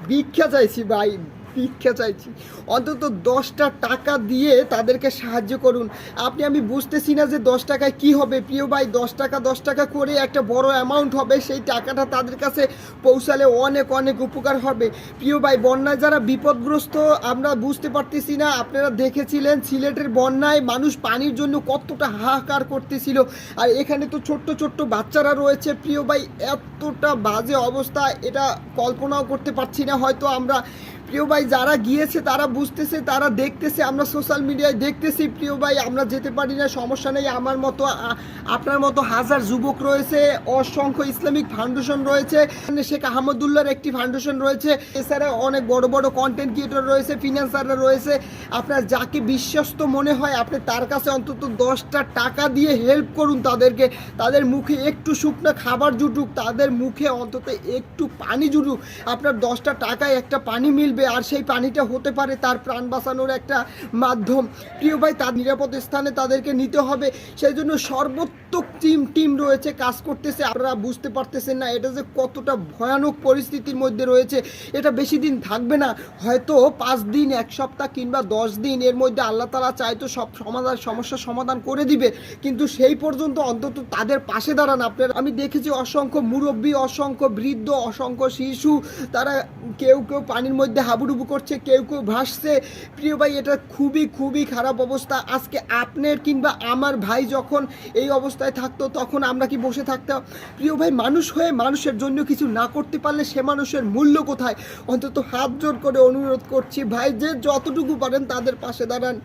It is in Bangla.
ভিক্ষা চাইছি ভাই, ভিক্ষা চাইছি। অন্তত 10টা টাকা দিয়ে তাদেরকে সাহায্য করুন। আমি বুঝতেছি না যে 10 টাকায় কী হবে প্রিয় ভাই। 10 টাকা করে একটা বড় অ্যামাউন্ট হবে, সেই টাকাটা তাদের কাছে পৌঁছালে অনেক অনেক উপকার হবে প্রিয় ভাই। বন্যায় যারা বিপদগ্রস্ত আমরা বুঝতে পারতেছি না। আপনারা দেখেছিলেন সিলেটের বন্যায় মানুষ পানির জন্য কতটা হাহাকার করতেছিল, আর এখানে তো ছোট্ট ছোট্ট বাচ্চারা রয়েছে প্রিয় ভাই। এতটা বাজে অবস্থা, এটা কল্পনাও করতে পারছি না। হয়তো আমরা প্রিয় ভাই যারা গিয়েছে তারা বুঝতেছে, তারা দেখতেছে, আমরা সোশ্যাল মিডিয়ায় দেখতেছি প্রিয় ভাই। আমরা যেতে পারি না, সমস্যা নেই। আমার মতো আপনার মতো হাজার যুবক রয়েছে, অসংখ্য ইসলামিক ফাউন্ডেশন রয়েছে, শেখ আহমদুল্লাহর একটি ফাউন্ডেশন রয়েছে, এছাড়া অনেক বড় বড় কন্টেন্ট ক্রিয়েটর রয়েছে, ফিনান্সাররা রয়েছে। আপনার যাকে বিশ্বস্ত মনে হয় আপনি তার কাছে অন্তত 10টা টাকা দিয়ে হেল্প করুন তাদেরকে। তাদের মুখে একটু শুকনো খাবার জুটুক, তাদের মুখে অন্তত একটু পানি জুটুক। আপনার 10টা টাকায় একটা পানি মিলবে, আর সেই পানিটা হতে পারে তার প্রাণ বাঁচানোর একটা মাধ্যম প্রিয় ভাই। তার নিরাপদ স্থানে তাদেরকে নিতে হবে, সেই জন্য সর্বোত্তক টিম রয়েছে, কাজ করতেছে। আপনারা বুঝতে পারতেছেন না এটা যে কতটা ভয়ানক পরিস্থিতির মধ্যে রয়েছে। এটা বেশি দিন থাকবে না, হয়তো 5 দিন, 1 সপ্তাহ কিংবা 10 দিন, এর মধ্যে আল্লাহ তাআলা চাইতো সব সমস্যার সমাধান করে দিবে। কিন্তু সেই পর্যন্ত অন্তত তাদের পাশে দাঁড়ান আপনারা। আমি দেখেছি অসংখ্য মুরব্বী, অসংখ্য বৃদ্ধ, অসংখ্য শিশু, তারা কেউ কেউ পানির মধ্যে হাবুডুবু করছে, কেউ কেউ ভাসছে প্রিয় ভাই। এটা খুবই খুবই খারাপ অবস্থা। আজকে আপনার কিংবা আমার ভাই যখন এই অবস্থায় থাকতো তখন আমরা কি বসে থাকতাম প্রিয় ভাই? মানুষ হয়ে মানুষের জন্য কিছু না করতে পারলে সে মানুষের মূল্য কোথায়? অন্তত হাত জোর করে অনুরোধ করছি ভাই, যে যতটুকু পারেন তাদের পাশে দাঁড়ান।